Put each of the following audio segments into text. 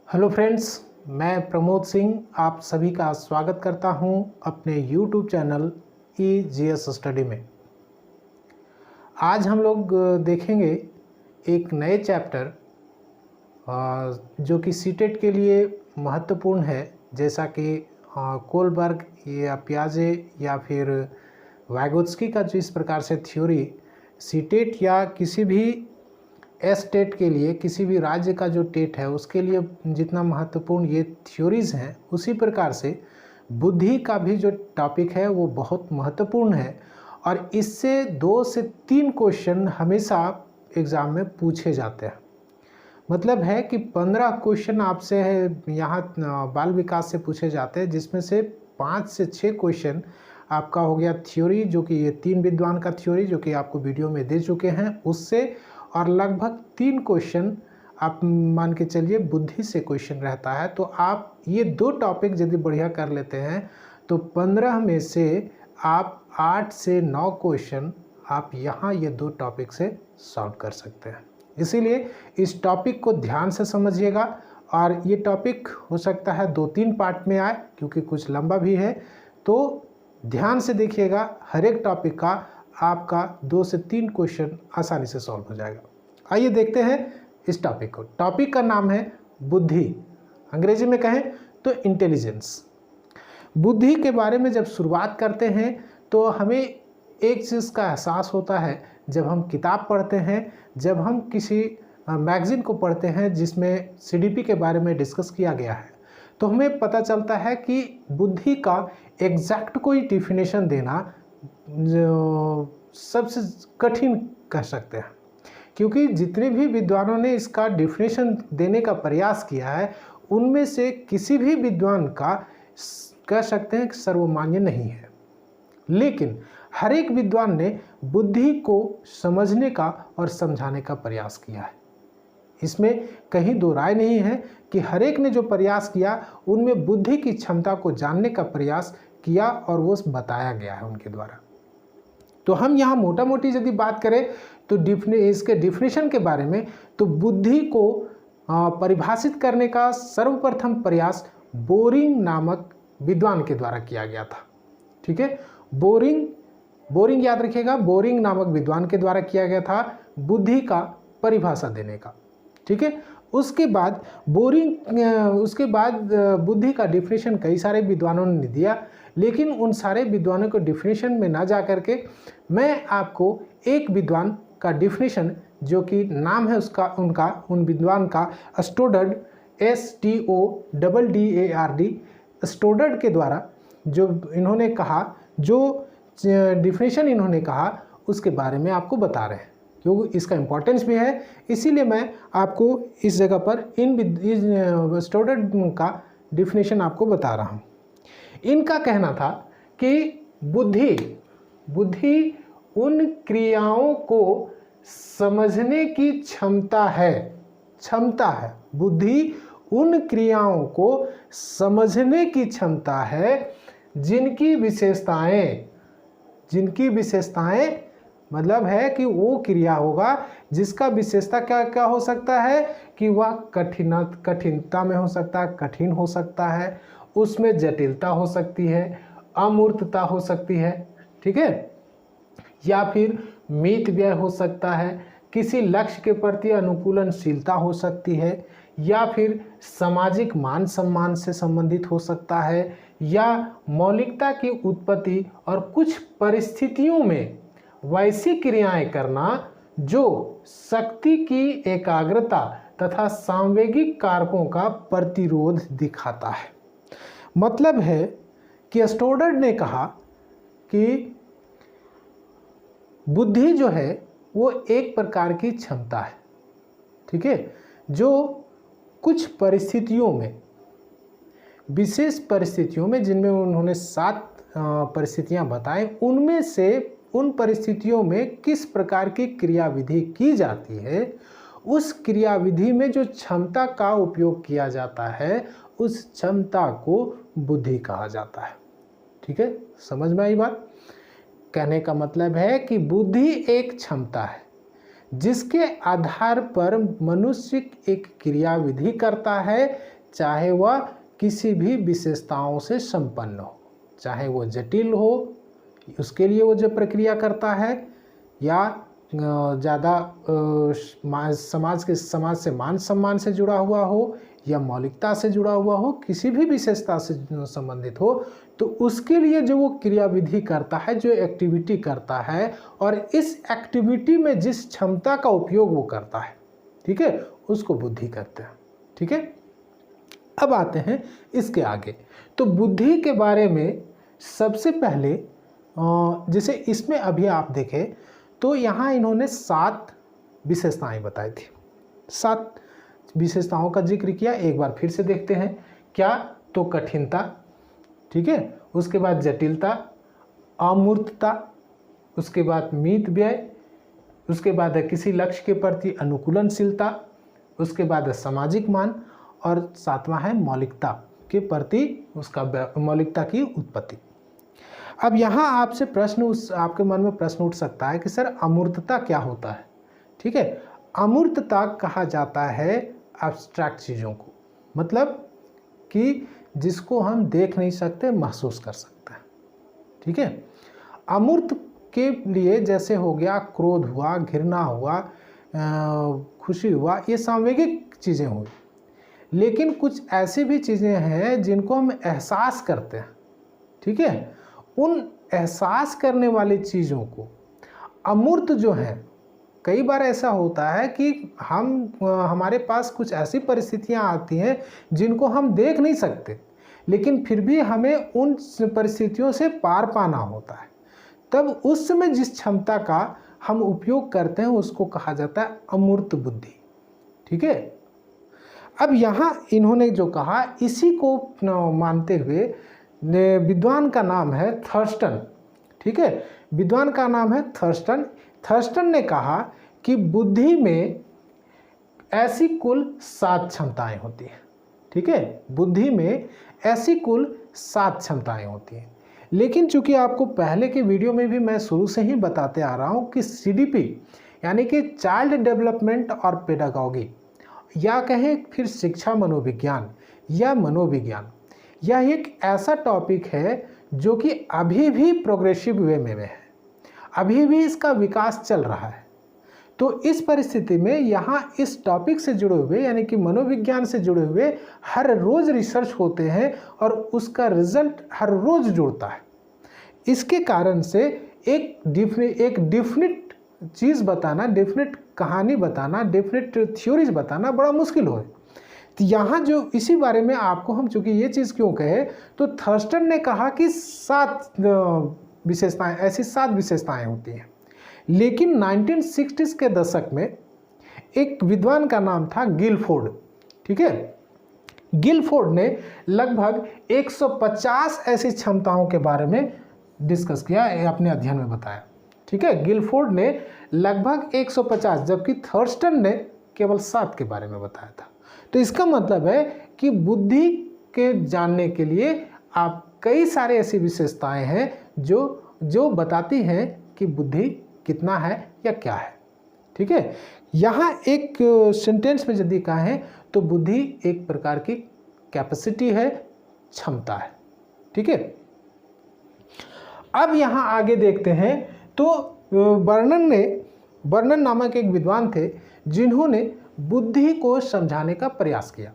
Hello friends, मैं प्रमोद सिंह आप सभी का स्वागत करता हूं अपने यूट्यूब चैनल EGS स्टडी में। आज हम लोग देखेंगे एक नए चैप्टर जो कि सीटेट के लिए महत्वपूर्ण है, जैसा कि कोलबर्ग या पियाजे या फिर वैगोत्स्की का जो इस प्रकार से थ्योरी सीटेट या किसी भी स्टेट के लिए, किसी भी राज्य का जो टेट है उसके लिए जितना महत्वपूर्ण ये थ्योरीज हैं, उसी प्रकार से बुद्धि का भी जो टॉपिक है वो बहुत महत्वपूर्ण है और इससे 2 से 3 क्वेश्चन हमेशा एग्ज़ाम में पूछे जाते हैं। मतलब है कि 15 क्वेश्चन आपसे यहाँ बाल विकास से पूछे जाते हैं, जिसमें से 5 से 6 क्वेश्चन आपका हो गया थ्योरी, जो कि ये 3 विद्वान का थ्योरी जो कि आपको वीडियो में दे चुके हैं उससे, और लगभग 3 क्वेश्चन आप मान के चलिए बुद्धि से क्वेश्चन रहता है। तो आप ये 2 टॉपिक यदि बढ़िया कर लेते हैं तो 15 में से आप 8 से 9 क्वेश्चन आप यहाँ ये 2 टॉपिक से सॉल्व कर सकते हैं। इसीलिए इस टॉपिक को ध्यान से समझिएगा, और ये टॉपिक हो सकता है 2-3 पार्ट में आए क्योंकि कुछ लंबा भी है, तो ध्यान से देखिएगा। हर एक टॉपिक का आपका 2 से 3 क्वेश्चन आसानी से सॉल्व हो जाएगा। आइए देखते हैं इस टॉपिक को। टॉपिक का नाम है बुद्धि, अंग्रेजी में कहें तो इंटेलिजेंस। बुद्धि के बारे में जब शुरुआत करते हैं तो हमें एक चीज़ का एहसास होता है जब हम किताब पढ़ते हैं, जब हम किसी मैगज़ीन को पढ़ते हैं जिसमें CDP के बारे में डिस्कस किया गया है, तो हमें पता चलता है कि बुद्धि का एग्जैक्ट कोई डिफिनेशन देना जो सबसे कठिन कह सकते हैं, क्योंकि जितने भी विद्वानों ने इसका डिफिनेशन देने का प्रयास किया है उनमें से किसी भी विद्वान का कह सकते हैं कि सर्वमान्य नहीं है। लेकिन हर एक विद्वान ने बुद्धि को समझने का और समझाने का प्रयास किया है। इसमें कहीं दो राय नहीं है कि हर एक ने जो प्रयास किया उनमें बुद्धि की क्षमता को जानने का प्रयास किया और वो बताया गया है उनके द्वारा। तो हम यहाँ मोटा मोटी यदि बात करें तो इसके डिफिनेशन के बारे में, तो बुद्धि को परिभाषित करने का सर्वप्रथम प्रयास बोरिंग नामक विद्वान के द्वारा किया गया था। ठीक है, बोरिंग याद रखिएगा, बोरिंग नामक विद्वान के द्वारा किया गया था बुद्धि का परिभाषा देने का। ठीक है, उसके बाद बुद्धि का डिफिनेशन कई सारे विद्वानों ने दिया, लेकिन उन सारे विद्वानों को डिफिनेशन में ना जा करके मैं आपको एक विद्वान का डिफिनेशन, जो कि नाम है उन विद्वान का स्टोडर्ड, STODDARD, स्टोडर्ड के द्वारा जो इन्होंने कहा, जो डिफिनेशन इन्होंने कहा उसके बारे में आपको बता रहे हैं, क्योंकि इसका इम्पोर्टेंस भी है। इसीलिए मैं आपको इस जगह पर इन स्टोडर्ड का डिफिनेशन आपको बता रहा हूँ। इनका कहना था कि बुद्धि उन क्रियाओं को समझने की क्षमता है। बुद्धि उन क्रियाओं को समझने की क्षमता है जिनकी विशेषताएं मतलब है कि वो क्रिया होगा जिसका विशेषता क्या हो सकता है कि वह कठिनता में हो सकता है, कठिन हो सकता है, उसमें जटिलता हो सकती है, अमूर्तता हो सकती है। ठीक है, या फिर मित व्यय हो सकता है, किसी लक्ष्य के प्रति अनुकूलनशीलता हो सकती है, या फिर सामाजिक मान सम्मान से संबंधित हो सकता है, या मौलिकता की उत्पत्ति और कुछ परिस्थितियों में वैसी क्रियाएं करना जो शक्ति की एकाग्रता तथा सांवेगिक कारकों का प्रतिरोध दिखाता है। मतलब है कि स्टोडर्ड ने कहा कि बुद्धि जो है वो एक प्रकार की क्षमता है, ठीक है, जो कुछ परिस्थितियों में, विशेष परिस्थितियों में, जिनमें उन्होंने 7 परिस्थितियां बताएं, उनमें से उन परिस्थितियों में किस प्रकार की क्रियाविधि की जाती है, उस क्रियाविधि में जो क्षमता का उपयोग किया जाता है उस क्षमता को बुद्धि कहा जाता है। ठीक है, समझ में आई बात? कहने का मतलब है कि बुद्धि एक क्षमता है जिसके आधार पर मनुष्य एक क्रियाविधि करता है चाहे वह किसी भी विशेषताओं से संपन्न हो, चाहे वो जटिल हो, उसके लिए वो जो प्रक्रिया करता है, या ज़्यादा समाज से मान सम्मान से जुड़ा हुआ हो, या मौलिकता से जुड़ा हुआ हो, किसी भी विशेषता से संबंधित हो, तो उसके लिए जो वो क्रियाविधि करता है, जो एक्टिविटी करता है, और इस एक्टिविटी में जिस क्षमता का उपयोग वो करता है, ठीक है, उसको बुद्धि कहते हैं। ठीक है, अब आते हैं इसके आगे। तो बुद्धि के बारे में सबसे पहले जैसे इसमें अभी आप देखें तो यहाँ इन्होंने 7 विशेषताएं बताई थी। 7 विशेषताओं का जिक्र किया, एक बार फिर से देखते हैं। क्या? तो कठिनता, ठीक है, उसके बाद जटिलता, अमूर्तता, उसके बाद मित व्यय, उसके बाद है किसी लक्ष्य के प्रति अनुकूलनशीलता, उसके बाद है सामाजिक मान, और 7वां है मौलिकता के प्रति उसका मौलिकता की उत्पत्ति। अब यहाँ आपसे आपके मन में प्रश्न उठ सकता है कि सर अमूर्तता क्या होता है? ठीक है, अमूर्तता कहा जाता है एब्स्ट्रैक्ट चीज़ों को, मतलब कि जिसको हम देख नहीं सकते, महसूस कर सकते हैं। ठीक है, अमूर्त के लिए जैसे हो गया क्रोध हुआ, घृणा हुआ, खुशी हुआ, ये सांवेगिक चीज़ें हुई। लेकिन कुछ ऐसी भी चीज़ें हैं जिनको हम एहसास करते हैं। ठीक है, उन एहसास करने वाली चीज़ों को अमूर्त जो है, कई बार ऐसा होता है कि हमारे पास कुछ ऐसी परिस्थितियां आती हैं जिनको हम देख नहीं सकते, लेकिन फिर भी हमें उन परिस्थितियों से पार पाना होता है। तब उस समय जिस क्षमता का हम उपयोग करते हैं उसको कहा जाता है अमूर्त बुद्धि। ठीक है, अब यहाँ इन्होंने जो कहा, इसी को मानते हुए विद्वान का नाम है थर्स्टन। ठीक है, विद्वान का नाम है थर्स्टन। थर्स्टन ने कहा कि बुद्धि में ऐसी कुल 7 क्षमताएं होती हैं। ठीक है, बुद्धि में ऐसी कुल 7 क्षमताएं होती हैं। लेकिन चूंकि आपको पहले के वीडियो में भी मैं शुरू से ही बताते आ रहा हूँ कि CDP यानी कि चाइल्ड डेवलपमेंट और पेडागॉगी, या कहें फिर शिक्षा मनोविज्ञान या मनोविज्ञान, यह एक ऐसा टॉपिक है जो कि अभी भी प्रोग्रेसिव वे में है, अभी भी इसका विकास चल रहा है। तो इस परिस्थिति में यहाँ इस टॉपिक से जुड़े हुए यानी कि मनोविज्ञान से जुड़े हुए हर रोज़ रिसर्च होते हैं और उसका रिजल्ट हर रोज़ जुड़ता है। इसके कारण से एक डिफिनिट चीज़ बताना, डिफिनिट कहानी बताना, डिफिनिट थ्योरीज बताना बड़ा मुश्किल हो। तो यहाँ जो इसी बारे में आपको हम चूँकि ये चीज़ क्यों कहे, तो थर्स्टन ने कहा कि 7 विशेषताएं, ऐसी 7 विशेषताएं होती हैं। लेकिन 1960s के दशक में एक विद्वान का नाम था गिलफोर्ड। ठीक है, गिलफोर्ड ने लगभग 150 ऐसी क्षमताओं के बारे में डिस्कस किया, अपने अध्ययन में बताया। ठीक है, गिलफोर्ड ने लगभग 150, जबकि थर्स्टन ने केवल 7 के बारे में बताया था। तो इसका मतलब है कि बुद्धि के जानने के लिए आप कई सारे ऐसी विशेषताएं हैं जो बताती हैं कि बुद्धि कितना है या क्या है। ठीक है, यहाँ एक सेंटेंस में यदि कहें तो बुद्धि एक प्रकार की कैपेसिटी है, क्षमता है। ठीक है, अब यहाँ आगे देखते हैं तो बर्नन नामक एक विद्वान थे जिन्होंने बुद्धि को समझाने का प्रयास किया,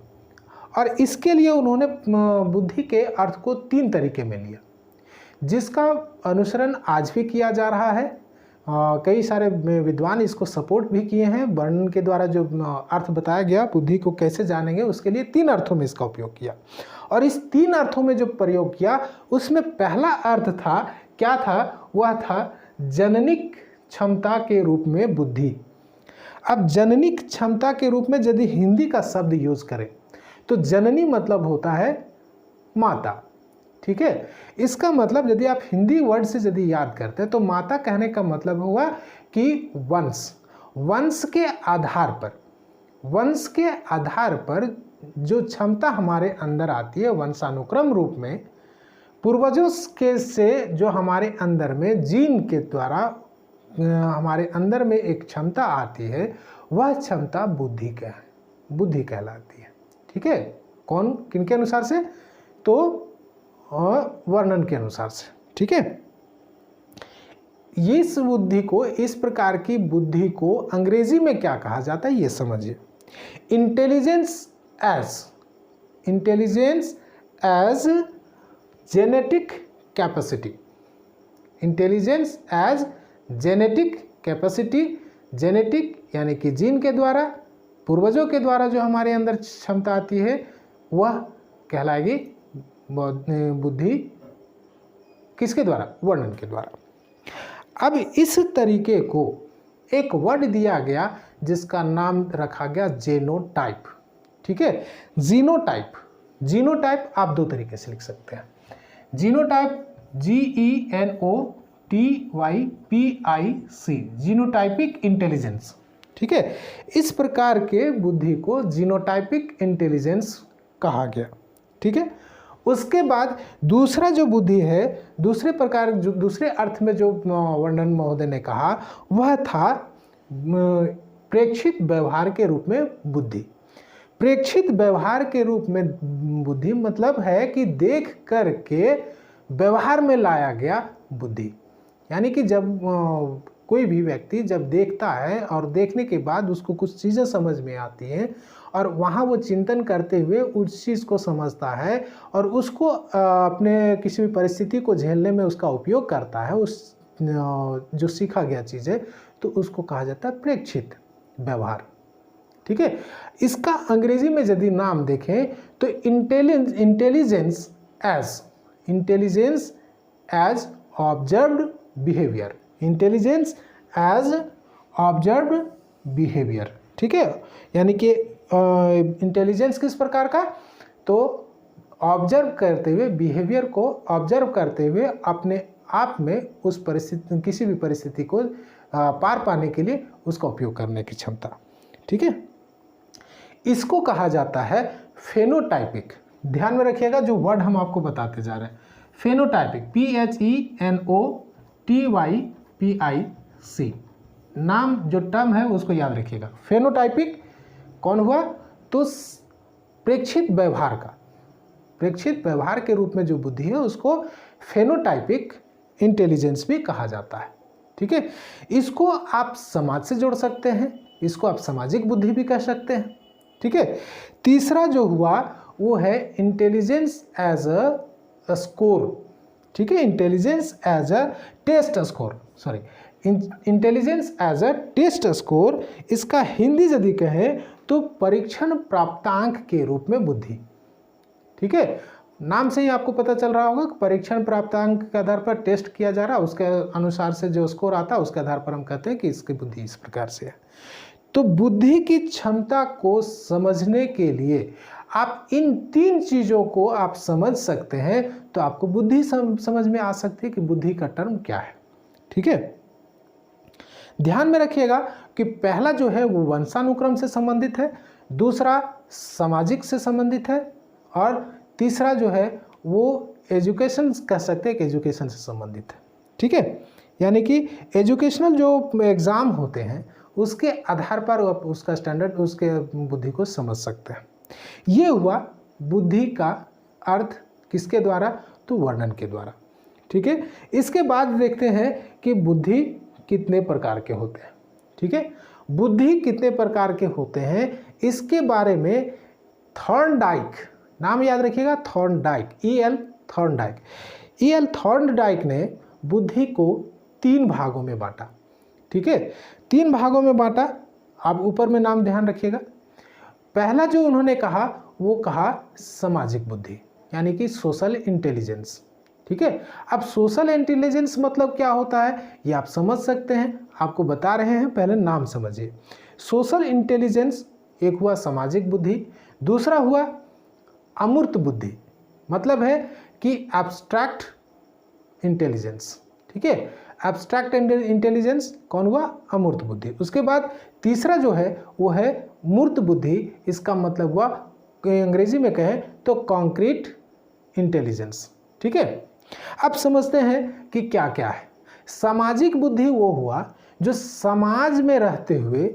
और इसके लिए उन्होंने बुद्धि के अर्थ को 3 तरीके में लिया, जिसका अनुसरण आज भी किया जा रहा है। कई सारे विद्वान इसको सपोर्ट भी किए हैं। बर्नन के द्वारा जो अर्थ बताया गया बुद्धि को कैसे जानेंगे, उसके लिए 3 अर्थों में इसका उपयोग किया, और इस 3 अर्थों में जो प्रयोग किया उसमें पहला अर्थ था, क्या था? वह था जननिक क्षमता के रूप में बुद्धि। अब जननिक क्षमता के रूप में यदि हिंदी का शब्द यूज करें तो जननी मतलब होता है माता। ठीक है, इसका मतलब यदि आप हिंदी वर्ड से यदि याद करते हैं तो माता कहने का मतलब हुआ कि वंश के आधार पर जो क्षमता हमारे अंदर आती है, वंशानुक्रम रूप में पूर्वजों के से जो हमारे अंदर में जीन के द्वारा हमारे अंदर में एक क्षमता आती है, वह क्षमता बुद्धि कहलाती है। ठीक है, कौन, किनके अनुसार से? तो वर्णन के अनुसार से। ठीक है, इस बुद्धि को, इस प्रकार की बुद्धि को अंग्रेजी में क्या कहा जाता है ये समझिए। Intelligence as genetic capacity. Intelligence as genetic capacity. Genetic यानी कि जीन के द्वारा, पूर्वजों के द्वारा जो हमारे अंदर क्षमता आती है वह कहलाएगी बुद्धि। किसके द्वारा? वर्णन के द्वारा। अब इस तरीके को एक वर्ड दिया गया जिसका नाम रखा गया जीनोटाइप। ठीक है, जीनोटाइप। जीनोटाइप आप दो तरीके से लिख सकते हैं। Genotype GENOTYPIC, genotypic intelligence. ठीक है, इस प्रकार के बुद्धि को जीनोटाइपिक इंटेलिजेंस कहा गया। ठीक है, उसके बाद दूसरा जो बुद्धि है, दूसरे प्रकार, जो दूसरे अर्थ में जो वर्णन महोदय ने कहा वह था प्रेक्षित व्यवहार के रूप में बुद्धि। प्रेक्षित व्यवहार के रूप में बुद्धि मतलब है कि देख करके व्यवहार में लाया गया बुद्धि। यानी कि जब कोई भी व्यक्ति जब देखता है और देखने के बाद उसको कुछ चीज़ें समझ में आती हैं और वहाँ वो चिंतन करते हुए उस चीज़ को समझता है और उसको अपने किसी भी परिस्थिति को झेलने में उसका उपयोग करता है, उस जो सीखा गया चीज़ है, तो उसको कहा जाता है प्रेक्षित व्यवहार। ठीक है, इसका अंग्रेजी में यदि नाम देखें तो intelligence as observed behaviour. Intelligence as observed behaviour. ठीक है, यानी कि इंटेलिजेंस किस प्रकार का? तो ऑब्जर्व करते हुए, बिहेवियर को ऑब्जर्व करते हुए अपने आप में उस परिस्थिति, किसी भी परिस्थिति को पार पाने के लिए उसका उपयोग करने की क्षमता। ठीक है, इसको कहा जाता है फेनोटाइपिक। ध्यान में रखिएगा जो वर्ड हम आपको बताते जा रहे हैं, फेनोटाइपिक, PHENOTYPIC। नाम जो टर्म है उसको याद रखिएगा। फेनोटाइपिक कौन हुआ? तो प्रेक्षित व्यवहार का, प्रेक्षित व्यवहार के रूप में जो बुद्धि है उसको फेनोटाइपिक इंटेलिजेंस भी कहा जाता है। ठीक है, इसको आप समाज से जोड़ सकते हैं, इसको आप सामाजिक बुद्धि भी कह सकते हैं। ठीक है, तीसरा जो हुआ वो है इंटेलिजेंस एज अ स्कोर। ठीक है, intelligence as a test score, sorry, intelligence as a test score. इसका हिंदी यदि कहें तो परीक्षण प्राप्तांक के रूप में बुद्धि। ठीक है, नाम से ही आपको पता चल रहा होगा कि परीक्षण प्राप्तांक के आधार पर टेस्ट किया जा रहा है, उसके अनुसार से जो स्कोर आता है उसके आधार पर हम कहते हैं कि इसकी बुद्धि इस प्रकार से है। तो बुद्धि की क्षमता को समझने के लिए आप इन तीन चीज़ों को आप समझ सकते हैं तो आपको बुद्धि समझ में आ सकती है कि बुद्धि का टर्म क्या है। ठीक है, ध्यान में रखिएगा कि पहला जो है वो वंशानुक्रम से संबंधित है, दूसरा सामाजिक से संबंधित है और तीसरा जो है वो एजुकेशन कह सकते हैं कि एजुकेशन से संबंधित है। ठीक है, यानी कि एजुकेशनल जो एग्ज़ाम होते हैं उसके आधार पर आप उसका स्टैंडर्ड, उसके बुद्धि को समझ सकते हैं। ये हुआ बुद्धि का अर्थ किसके द्वारा? तो वर्णन के द्वारा। ठीक है, इसके बाद देखते हैं कि बुद्धि कितने प्रकार के होते हैं। ठीक है, बुद्धि कितने प्रकार के होते हैं इसके बारे में थॉर्नडाइक, नाम याद रखिएगा, थॉर्नडाइक, E.L. थॉर्नडाइक ने बुद्धि को 3 भागों में बांटा। ठीक है, 3 भागों में बांटा। आप ऊपर में नाम ध्यान रखिएगा। पहला जो उन्होंने कहा वो कहा सामाजिक बुद्धि, यानी कि सोशल इंटेलिजेंस। ठीक है, अब सोशल इंटेलिजेंस मतलब क्या होता है ये आप समझ सकते हैं, आपको बता रहे हैं, पहले नाम समझिए। सोशल इंटेलिजेंस एक हुआ सामाजिक बुद्धि, दूसरा हुआ अमूर्त बुद्धि, मतलब है कि एब्स्ट्रैक्ट इंटेलिजेंस। ठीक है, एब्स्ट्रैक्ट इंटेलिजेंस कौन हुआ? अमूर्त बुद्धि। उसके बाद तीसरा जो है वो है मूर्त बुद्धि, इसका मतलब हुआ अंग्रेजी में कहें तो कॉन्क्रीट इंटेलिजेंस। ठीक है, अब समझते हैं कि क्या क्या है। सामाजिक बुद्धि वो हुआ जो समाज में रहते हुए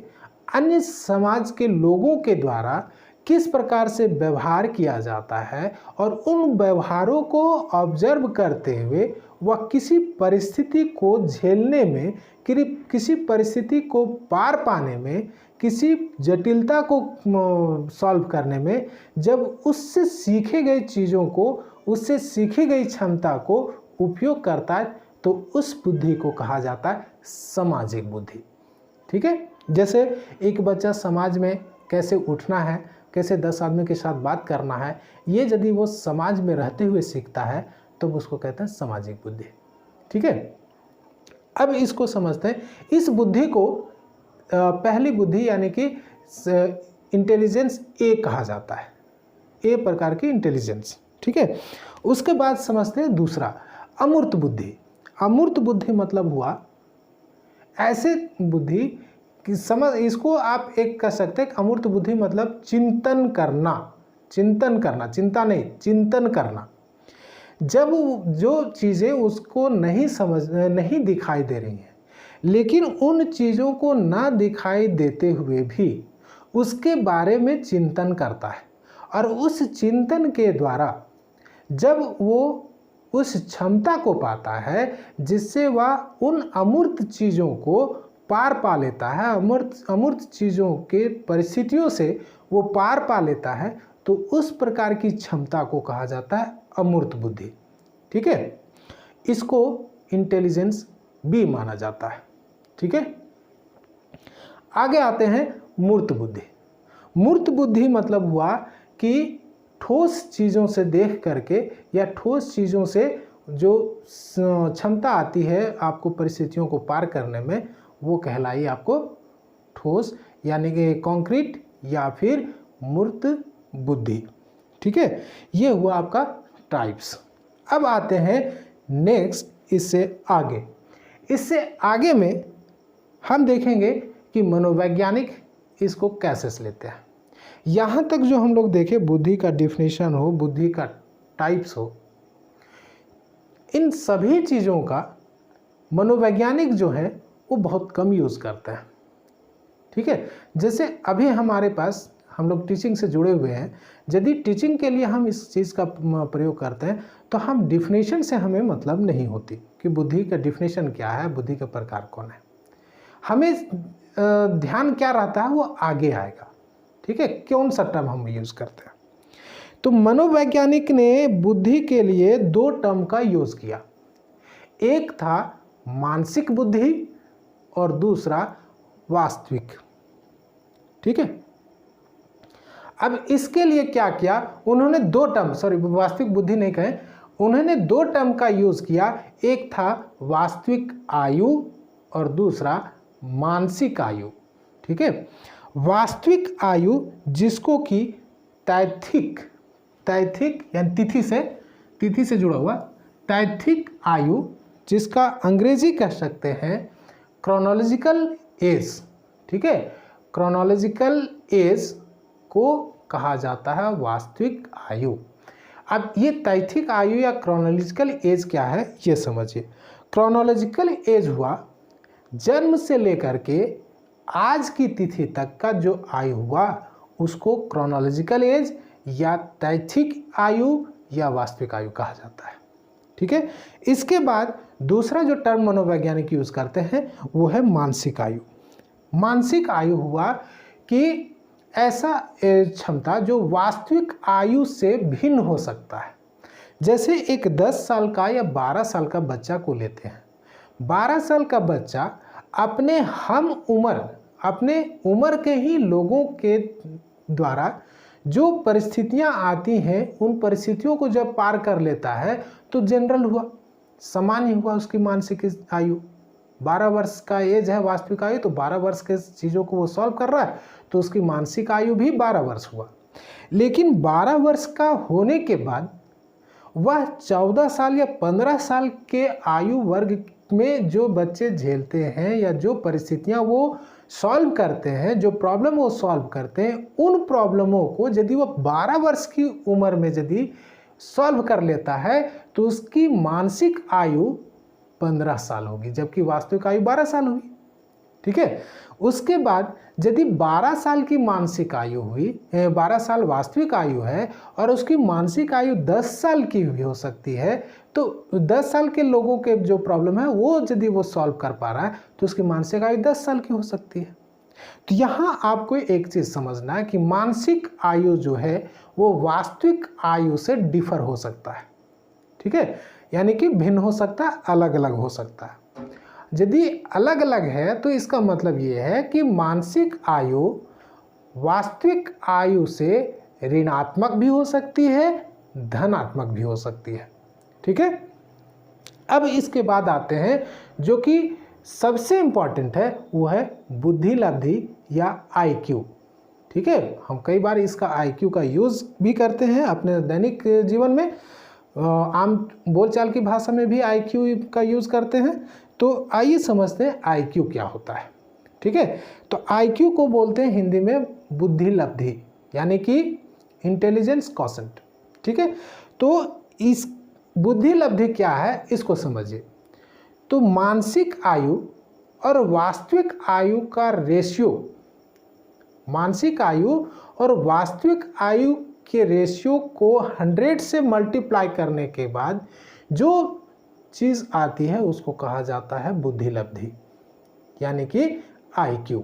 अन्य समाज के लोगों के द्वारा किस प्रकार से व्यवहार किया जाता है और उन व्यवहारों को ऑब्जर्व करते हुए वह किसी परिस्थिति को झेलने में, किसी परिस्थिति को पार पाने में, किसी जटिलता को सॉल्व करने में, जब उससे सीखे गई चीज़ों को, उससे सीखी गई क्षमता को उपयोग करता है तो उस बुद्धि को कहा जाता है सामाजिक बुद्धि। ठीक है, जैसे एक बच्चा समाज में कैसे उठना है, कैसे 10 आदमी के साथ बात करना है, ये यदि वो समाज में रहते हुए सीखता है तो उसको कहते हैं सामाजिक बुद्धि। ठीक है, अब इसको समझते हैं। इस बुद्धि को पहली बुद्धि यानी कि इंटेलिजेंस ए कहा जाता है, ए प्रकार की इंटेलिजेंस। ठीक है, उसके बाद समझते हैं दूसरा अमूर्त बुद्धि। अमूर्त बुद्धि मतलब हुआ ऐसे बुद्धि कि समझ, इसको आप एक कह सकते हैं अमूर्त बुद्धि मतलब चिंतन करना, चिंता नहीं, चिंतन करना। जब जो चीज़ें उसको नहीं दिखाई दे रही हैं, लेकिन उन चीज़ों को ना दिखाई देते हुए भी उसके बारे में चिंतन करता है और उस चिंतन के द्वारा जब वो उस क्षमता को पाता है जिससे वह उन अमूर्त चीज़ों को पार पा लेता है, अमूर्त चीज़ों के परिस्थितियों से वो पार पा लेता है, तो उस प्रकार की क्षमता को कहा जाता है अमूर्त बुद्धि। ठीक है, इसको इंटेलिजेंस बी माना जाता है। ठीक है, आगे आते हैं मूर्त बुद्धि। मूर्त बुद्धि मतलब हुआ कि ठोस चीज़ों से देख करके या ठोस चीज़ों से जो क्षमता आती है आपको परिस्थितियों को पार करने में, वो कहलाई आपको ठोस यानी कि कॉन्क्रीट या फिर मूर्त बुद्धि। ठीक है, ये हुआ आपका टाइप्स। अब आते हैं नेक्स्ट इससे आगे में हम देखेंगे कि मनोवैज्ञानिक इसको कैसे लेते हैं। यहाँ तक जो हम लोग देखें, बुद्धि का डिफिनेशन हो, बुद्धि का टाइप्स हो, इन सभी चीज़ों का मनोवैज्ञानिक जो है वो बहुत कम यूज़ करते हैं। ठीक है, जैसे अभी हमारे पास हम लोग टीचिंग से जुड़े हुए हैं, यदि टीचिंग के लिए हम इस चीज़ का प्रयोग करते हैं तो हम डिफिनेशन से हमें मतलब नहीं होती कि बुद्धि का डिफिनेशन क्या है, बुद्धि का प्रकार कौन है। हमें ध्यान क्या रहता है वो आगे आएगा। ठीक है, कौन सा टर्म हम यूज़ करते हैं। तो मनोवैज्ञानिक ने बुद्धि के लिए 2 टर्म का यूज़ किया, एक था मानसिक बुद्धि और दूसरा वास्तविक। ठीक है, अब इसके लिए क्या किया उन्होंने, 2 टर्म, वास्तविक बुद्धि नहीं कहें, उन्होंने 2 टर्म का यूज़ किया, एक था वास्तविक आयु और दूसरा मानसिक आयु। ठीक है, वास्तविक आयु जिसको कि तैथिक यानी तिथि से जुड़ा हुआ तैथिक आयु, जिसका अंग्रेजी कह सकते हैं क्रोनोलॉजिकल एज। ठीक है, क्रोनोलॉजिकल एज को कहा जाता है वास्तविक आयु। अब ये तैथिक आयु या क्रोनोलॉजिकल एज क्या है ये समझिए। क्रोनोलॉजिकल एज हुआ जन्म से लेकर के आज की तिथि तक का जो आयु हुआ उसको क्रोनोलॉजिकल एज या तैथिक आयु या वास्तविक आयु कहा जाता है। ठीक है, इसके बाद दूसरा जो टर्म मनोवैज्ञानिक यूज करते हैं वो है मानसिक आयु। मानसिक आयु हुआ कि ऐसा क्षमता जो वास्तविक आयु से भिन्न हो सकता है। जैसे एक 10 साल का या 12 साल का बच्चा को लेते हैं। 12 साल का बच्चा अपने अपने उम्र के ही लोगों के द्वारा जो परिस्थितियां आती हैं उन परिस्थितियों को जब पार कर लेता है तो जनरल हुआ, सामान्य हुआ उसकी मानसिक आयु। 12 वर्ष का एज है वास्तविक आयु, तो 12 वर्ष के चीज़ों को वो सॉल्व कर रहा है तो उसकी मानसिक आयु भी 12 वर्ष हुआ। लेकिन 12 वर्ष का होने के बाद वह 14 साल या 15 साल के आयु वर्ग में जो बच्चे झेलते हैं या जो परिस्थितियां वो सॉल्व करते हैं, जो प्रॉब्लम वो सॉल्व करते हैं, उन प्रॉब्लमों को यदि वो 12 वर्ष की उम्र में यदि सॉल्व कर लेता है तो उसकी मानसिक आयु 15 साल होगी, जबकि वास्तविक आयु 12 साल होगी। ठीक है। उसके बाद यदि 12 साल की मानसिक आयु हुई, 12 साल वास्तविक आयु है और उसकी मानसिक आयु 10 साल की भी हो सकती है, तो 10 साल के लोगों के जो प्रॉब्लम है वो यदि वो सॉल्व कर पा रहा है तो उसकी मानसिक आयु 10 साल की हो सकती है। तो यहाँ आपको एक चीज़ समझना है कि मानसिक आयु जो है वो वास्तविक आयु से डिफर हो सकता है, ठीक है, यानी कि भिन्न हो सकता है, अलग अलग हो सकता है। यदि अलग अलग है तो इसका मतलब ये है कि मानसिक आयु वास्तविक आयु से ऋणात्मक भी हो सकती है, धनात्मक भी हो सकती है, ठीक है। अब इसके बाद आते हैं जो कि सबसे इम्पॉर्टेंट है, वो है बुद्धि लब्धि या IQ, ठीक है। हम कई बार इसका IQ का यूज़ भी करते हैं अपने दैनिक जीवन में, आम बोलचाल की भाषा में भी IQ का यूज़ करते हैं। तो आइए समझते हैं IQ क्या होता है, ठीक है। तो IQ को बोलते हैं हिंदी में बुद्धि लब्धि, यानी कि इंटेलिजेंस क्वोशेंट, ठीक है। तो इस बुद्धि लब्धि क्या है इसको समझिए। तो मानसिक आयु और वास्तविक आयु का रेशियो, मानसिक आयु और वास्तविक आयु के रेशियो को 100 से मल्टीप्लाई करने के बाद जो चीज़ आती है उसको कहा जाता है बुद्धि लब्धि, यानी कि IQ,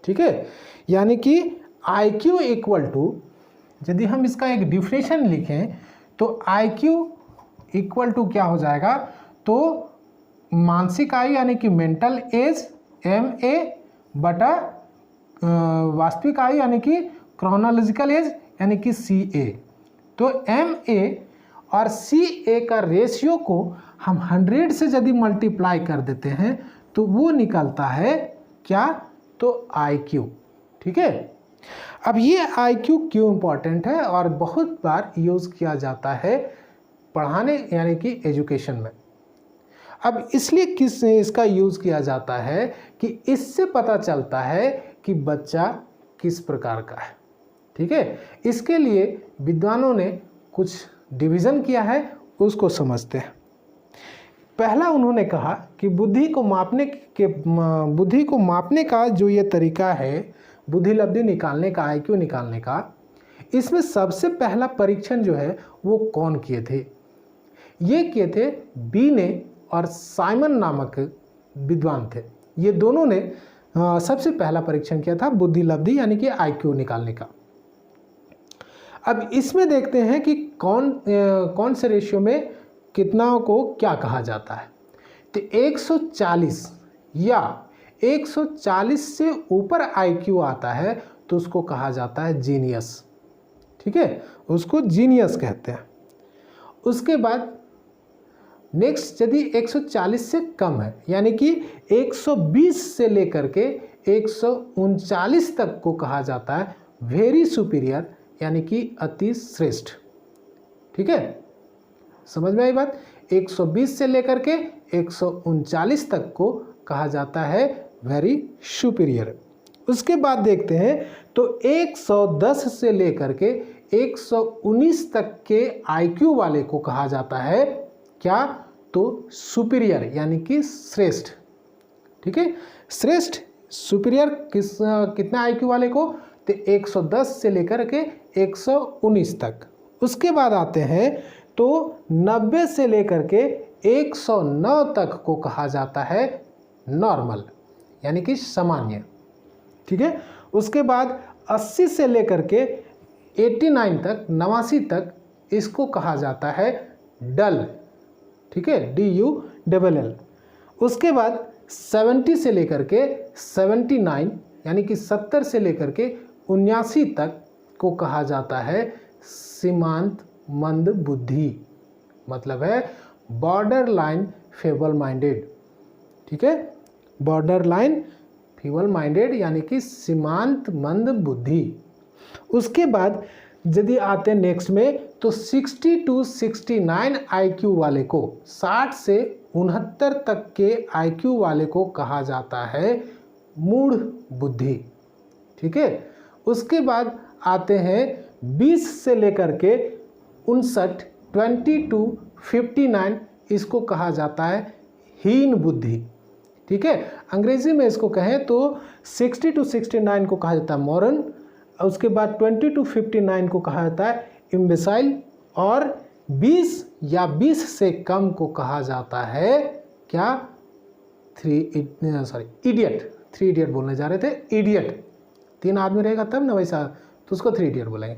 ठीक है। यानी कि IQ इक्वल टू, यदि हम इसका एक डिफिनेशन लिखें तो IQ इक्वल टू क्या हो जाएगा, तो मानसिक आयु यानी कि मेंटल एज MA बटा वास्तविक आयु यानी कि क्रोनोलॉजिकल एज यानी कि CA। तो MA और CA का रेशियो को हम 100 से यदि मल्टीप्लाई कर देते हैं तो वो निकलता है क्या, तो IQ, ठीक है। अब ये IQ क्यों इम्पॉर्टेंट है और बहुत बार यूज़ किया जाता है पढ़ाने यानी कि एजुकेशन में। अब इसलिए इसका यूज़ किया जाता है कि इससे पता चलता है कि बच्चा किस प्रकार का है, ठीक है। इसके लिए विद्वानों ने कुछ डिवीज़न किया है, उसको समझते हैं। पहला उन्होंने कहा कि बुद्धि को मापने का जो ये तरीका है, बुद्धि लब्धि निकालने का, IQ निकालने का, इसमें सबसे पहला परीक्षण जो है वो कौन किए थे, ये किए थे बीने और साइमन नामक विद्वान थे। ये दोनों ने सबसे पहला परीक्षण किया था बुद्धि लब्धि यानी कि IQ निकालने का। अब इसमें देखते हैं कि कौन से रेशियो में कितना को क्या कहा जाता है। तो 140 या 140 से ऊपर IQ आता है तो उसको कहा जाता है जीनियस, ठीक है, उसको जीनियस कहते हैं। उसके बाद नेक्स्ट यदि 140 से कम है यानी कि 120 से लेकर के 139 तक को कहा जाता है वेरी सुपीरियर यानी कि अति श्रेष्ठ, ठीक है। समझ में आई बात। 120 से लेकर के 139 तक को कहा जाता है वेरी सुपीरियर। उसके बाद देखते हैं तो 110 से लेकर के 119 तक के IQ वाले को कहा जाता है क्या, तो सुपीरियर यानी कि श्रेष्ठ, ठीक है। श्रेष्ठ सुपीरियर कितना IQ वाले को, तो 110 से लेकर के 119 तक। उसके बाद आते हैं तो 90 से लेकर के 109 तक को कहा जाता है नॉर्मल यानी कि सामान्य, ठीक है। उसके बाद 80 से लेकर के 89 तक 89 तक इसको कहा जाता है डल, ठीक है, DULL। उसके बाद 70 से लेकर के 79 यानी कि 70 से लेकर के 79 तक को कहा जाता है सीमांत मंद बुद्धि, मतलब है बॉर्डर लाइन फेबल माइंडेड, ठीक है, बॉर्डर लाइन फीबल माइंडेड यानी कि सीमांत मंद बुद्धि। उसके बाद यदि आते हैं नेक्स्ट में तो 60 to 69 IQ वाले को, 60 से 69 तक के IQ वाले को कहा जाता है मूढ़ बुद्धि, ठीक है। उसके बाद आते हैं 20 से लेकर के 59 20 to 59 इसको कहा जाता है हीन बुद्धि ठीक है। अंग्रेजी में इसको कहें तो 60 to 69 को कहा जाता है मॉरन, उसके बाद 20 to 59 को कहा जाता है इम्बेसाइल, और 20 या 20 से कम को कहा जाता है क्या, इडियट। 3 इडियट बोलने जा रहे थे, इडियट। 3 आदमी रहेगा तब ना वैसा, तो उसको 3 इडियट बोलेंगे।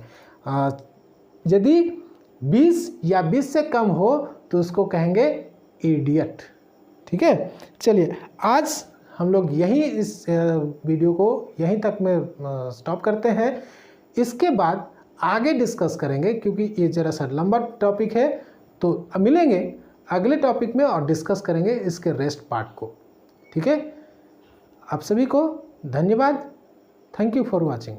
यदि 20 या 20 से कम हो तो उसको कहेंगे इडियट, ठीक है। चलिए आज हम लोग यहीं इस वीडियो को यहीं तक में स्टॉप करते हैं। इसके बाद आगे डिस्कस करेंगे, क्योंकि ये ज़रा सा लंबा टॉपिक है, तो मिलेंगे अगले टॉपिक में और डिस्कस करेंगे इसके रेस्ट पार्ट को, ठीक है। आप सभी को धन्यवाद। Thank you for watching.